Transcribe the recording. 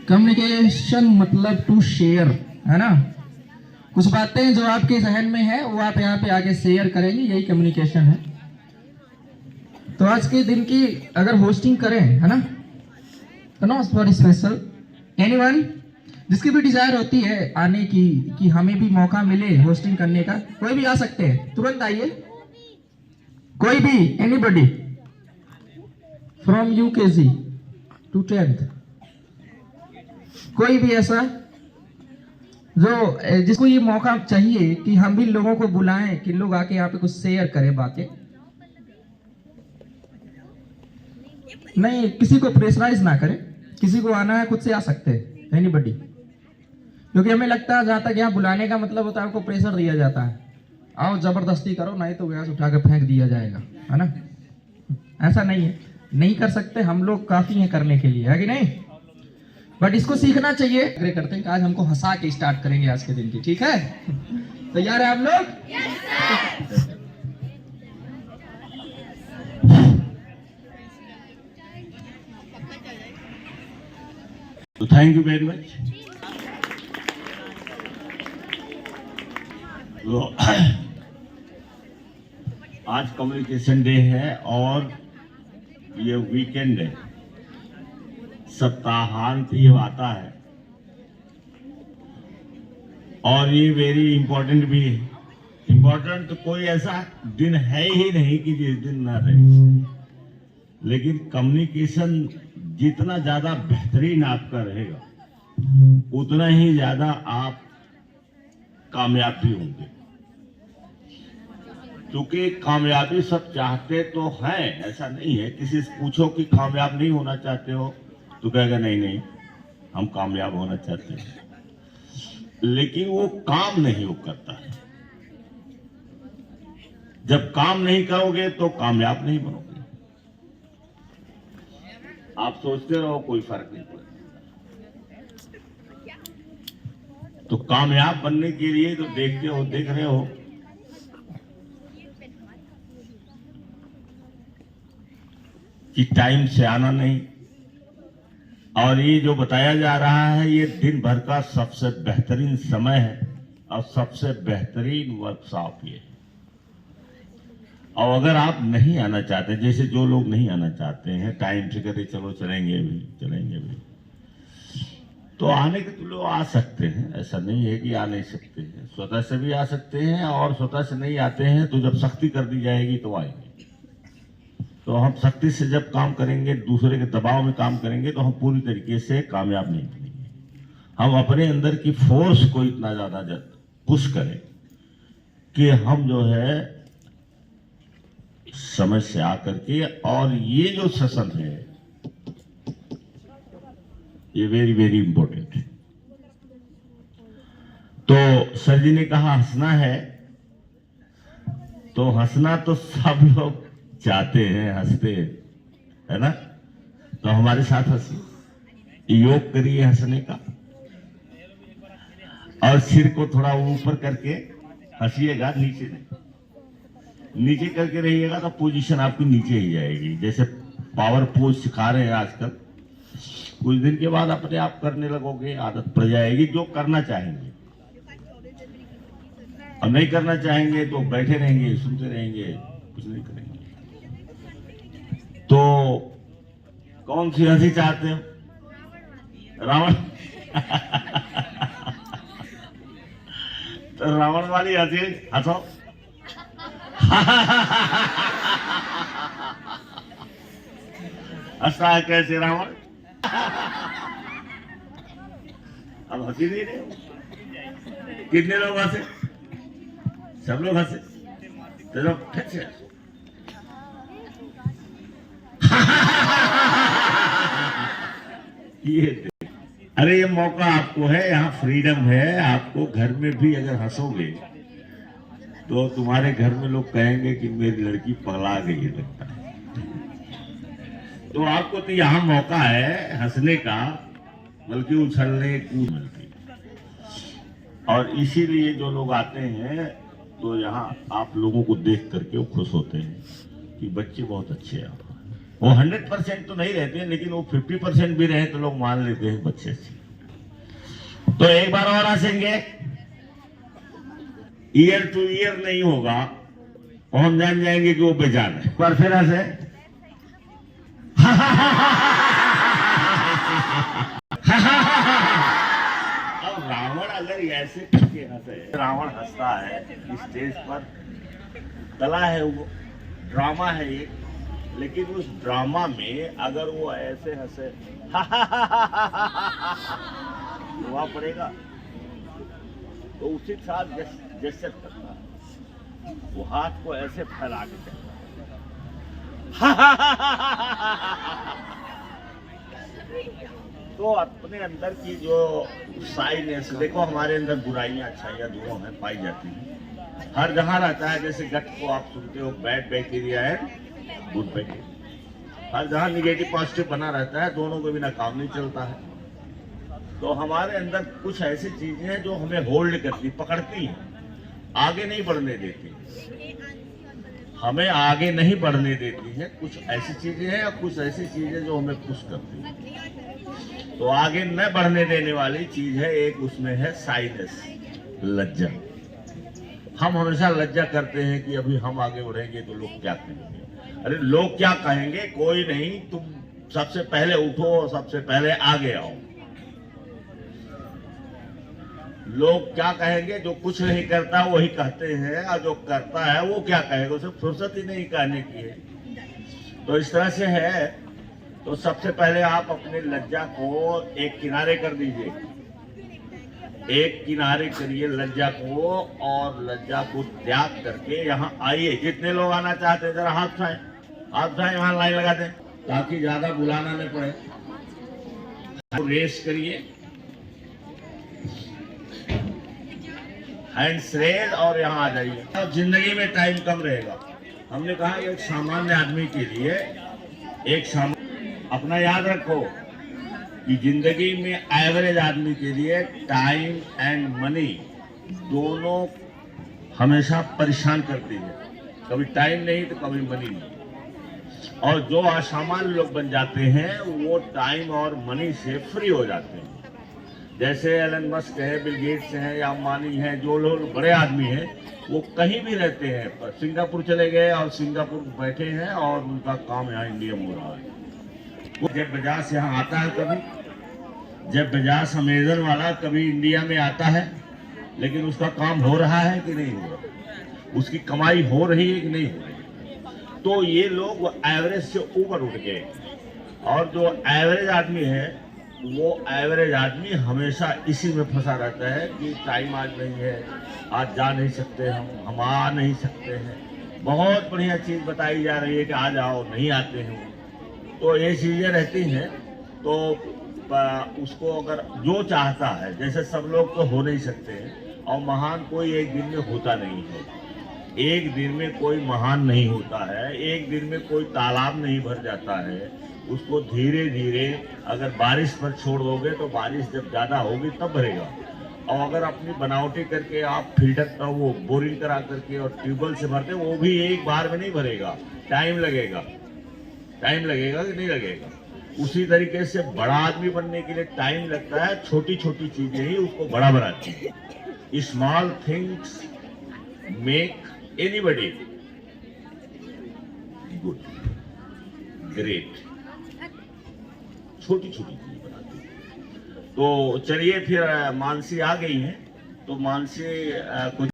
Communication मतलब to share, है ना। कुछ बातें जो आपके जहन में है वो आप यहाँ पे आगे शेयर करेंगे, यही कम्युनिकेशन है। तो आज के दिन की अगर होस्टिंग करें, है ना, तो नो फॉर स्पेशल एनीवन जिसकी भी डिजायर होती है आने की कि हमें भी मौका मिले होस्टिंग करने का, कोई भी आ सकते हैं, तुरंत आइए। कोई भी, anybody from UKG to 10th, कोई भी ऐसा जो जिसको ये मौका चाहिए कि हम भी लोगों को बुलाएं कि लोग आके यहाँ पे कुछ शेयर करें बातें। नहीं, किसी को प्रेशराइज ना करें, किसी को आना है खुद से आ सकते हैं, एनीबॉडी। क्योंकि हमें लगता है जहां तक यहाँ बुलाने का मतलब होता है आपको प्रेशर दिया जाता है, आओ जबरदस्ती करो नहीं तो गैस उठा के फेंक दिया जाएगा, है ना। ऐसा नहीं है, नहीं कर सकते, हम लोग काफी हैं करने के लिए, है कि नहीं। बट इसको सीखना चाहिए। अग्रे करते हैं कि आज हमको हंसा के स्टार्ट करेंगे आज के दिन की, ठीक है। तैयार है आप लोग? तो थैंक यू वेरी मच। तो आज कम्युनिकेशन डे है और ये वीकेंड है, सप्ताहांत ये आता है और ये वेरी इंपॉर्टेंट भी है। इंपॉर्टेंट तो कोई ऐसा दिन है ही नहीं कि जिस दिन ना रहे, लेकिन कम्युनिकेशन जितना ज्यादा बेहतरीन आपका रहेगा उतना ही ज्यादा आप कामयाब भी होंगे। क्योंकि कामयाबी सब चाहते तो हैं, ऐसा नहीं है। किसी से पूछो कि कामयाब नहीं होना चाहते हो तो कहेगा नहीं नहीं हम कामयाब होना चाहते हैं, लेकिन वो काम नहीं वो करता है। जब काम नहीं करोगे तो कामयाब नहीं बनोगे। आप सोचते रहो कोई फर्क नहीं पड़ता। तो कामयाब बनने के लिए तो देखते हो, देख रहे हो कि टाइम से आना नहीं। और ये जो बताया जा रहा है ये दिन भर का सबसे बेहतरीन समय है और सबसे बेहतरीन वर्कशॉप ये है। और अगर आप नहीं आना चाहते, जैसे जो लोग नहीं आना चाहते हैं टाइम से कहते चलो चलेंगे भी, तो आने के तो लोग आ सकते हैं, ऐसा नहीं है कि आ नहीं सकते हैं। स्वतः से भी आ सकते हैं और स्वतः से नहीं आते हैं तो जब सख्ती कर दी जाएगी तो आएंगे। तो हम सख्ती से जब काम करेंगे, दूसरे के दबाव में काम करेंगे तो हम पूरी तरीके से कामयाब नहीं बनेंगे। हम अपने अंदर की फोर्स को इतना ज्यादा पुश करें कि हम जो है समझ से आकर के, और ये जो सेशन है ये वेरी वेरी इंपॉर्टेंट है। तो सर जी ने कहा हंसना है, तो हंसना तो सब लोग चाहते हैं, हंसते हैं, है ना। तो हमारे साथ हंसिए, योग करिए हंसने का, और सिर को थोड़ा ऊपर करके हंसिएगा, नीचे नहीं। नीचे करके रहिएगा तो पोजीशन आपकी नीचे ही जाएगी। जैसे पावर पोज सिखा रहे हैं आजकल, कुछ दिन के बाद अपने आप करने लगोगे, आदत पड़ जाएगी। जो करना चाहेंगे, और नहीं करना चाहेंगे तो बैठे रहेंगे, सुनते रहेंगे, कुछ नहीं करेंगे। तो कौन सी हंसी चाहते हो? रावण तो रावण वाली हंसी हंसो। हंसता है कैसे रावण? अब हंसी नहीं रहे हो। कितने लोग हंसे? सब लोग हंसे। चलो फिर से ये अरे ये मौका आपको है, यहाँ फ्रीडम है। आपको घर में भी अगर हंसोगे तो तुम्हारे घर में लोग कहेंगे कि मेरी लड़की पगला गई है लगता है। तो आपको तो यहाँ मौका है हंसने का, बल्कि उछलने कूद मिलती। और इसीलिए जो लोग आते हैं तो यहाँ आप लोगों को देख करके वो खुश होते हैं कि बच्चे बहुत अच्छे हैं। वो 100% तो नहीं रहते हैं, लेकिन वो 50% भी रहे तो लोग मान लेते हैं बच्चे से। तो एक बार और हंसेंगे, ईयर टू ईयर नहीं होगा और हम जान जाएंगे कि वो बेजान है। एक बार फिर हंसे। अब रावण अगर ऐसे करके हंसे, रावण हंसता है स्टेज पर, कला है वो, ड्रामा है ये, लेकिन उस ड्रामा में अगर वो ऐसे हंसे तो वहां पड़ेगा, तो उसी साथ जेस्चर करता है, वो हाथ को ऐसे फैला के कहता तो अपने अंदर की जो साइनेस, देखो हमारे अंदर बुराइयां अच्छाइयां दोनों हैं, पाई जाती हैं, हर जहां रहता है। जैसे गट को आप सुनते हो, बैड बैक्टीरिया है, गुड बैक्टीरिया, हर जहां निगेटिव पॉजिटिव बना रहता है, दोनों को बिना काम नहीं चलता है। तो हमारे अंदर कुछ ऐसी चीजें हैं जो हमें होल्ड करती, पकड़ती हैं, आगे नहीं बढ़ने देती, हमें आगे नहीं बढ़ने देती है। कुछ ऐसी चीजें हैं और कुछ ऐसी चीजें जो हमें पुश करती हैं। तो आगे न बढ़ने देने वाली चीज है एक, उसमें है साइनेस, लज्जा। हम हमेशा लज्जा करते हैं कि अभी हम आगे बढ़ेंगे तो लोग क्या कहेंगे। अरे लोग क्या कहेंगे कोई नहीं, तुम सबसे पहले उठो और सबसे पहले आगे आओ। लोग क्या कहेंगे, जो कुछ नहीं करता वही कहते हैं, और जो करता है वो क्या कहेगा, उसे फुर्सत ही नहीं कहने की है। तो इस तरह से है। तो सबसे पहले आप अपने लज्जा को एक किनारे कर दीजिए, एक किनारे करिए लज्जा को, और लज्जा को त्याग करके यहाँ आइए। जितने लोग आना चाहते हैं जरा हाथ उठाएं, हाथ उठाएं, वहां लाइन लगा दें ताकि ज्यादा बुलाना नहीं पड़े। रेस करिए, हैंड्स रेज, और यहाँ आ जाइए। अब जिंदगी में टाइम कम रहेगा। हमने कहा एक सामान्य आदमी के लिए, अपना याद रखो कि जिंदगी में एवरेज आदमी के लिए टाइम एंड मनी दोनों हमेशा परेशान करती है। कभी टाइम नहीं तो कभी मनी नहीं। और जो असामान्य लोग बन जाते हैं वो टाइम और मनी से फ्री हो जाते हैं। जैसे एलन मस्क है, बिल गेट्स हैं, या अंबानी हैं, जो लोग बड़े आदमी हैं, वो कहीं भी रहते हैं। सिंगापुर चले गए और सिंगापुर बैठे हैं और उनका काम यहाँ इंडिया में हो रहा है। वो जेफ बेजोस यहाँ आता है, कभी जेफ बेजोस अमेज़न वाला कभी इंडिया में आता है, लेकिन उसका काम हो रहा है कि नहीं हो रहा, उसकी कमाई हो रही है कि नहीं हो रही। तो ये लोग एवरेज से ऊपर उठ गए। और जो एवरेज आदमी है, वो एवरेज आदमी हमेशा इसी में फंसा रहता है कि टाइम आज नहीं है, आज जा नहीं सकते, हम आ नहीं सकते हैं। बहुत बढ़िया चीज़ बताई जा रही है कि आ जाओ, नहीं आते हैं। तो ये चीज़ें रहती हैं। तो उसको अगर जो चाहता है, जैसे सब लोग तो हो नहीं सकते हैं, और महान कोई एक दिन में होता नहीं है। एक दिन में कोई महान नहीं होता है, एक दिन में कोई तालाब नहीं भर जाता है। उसको धीरे धीरे अगर बारिश पर छोड़ दोगे तो बारिश जब ज़्यादा होगी तब भरेगा। और अगर अपनी बनावटी करके आप फिल्टर का वो बोरिंग करा करके और ट्यूबवेल से भरते, वो भी एक बार में नहीं भरेगा, टाइम लगेगा। टाइम लगेगा कि नहीं लगेगा? उसी तरीके से बड़ा आदमी बनने के लिए टाइम लगता है। छोटी छोटी चीजें ही उसको बड़ा बनाती है। Small things make anybody good, great. छोटी छोटी चीज बनाती है। तो चलिए फिर मानसी आ गई है, तो मानसी कुछ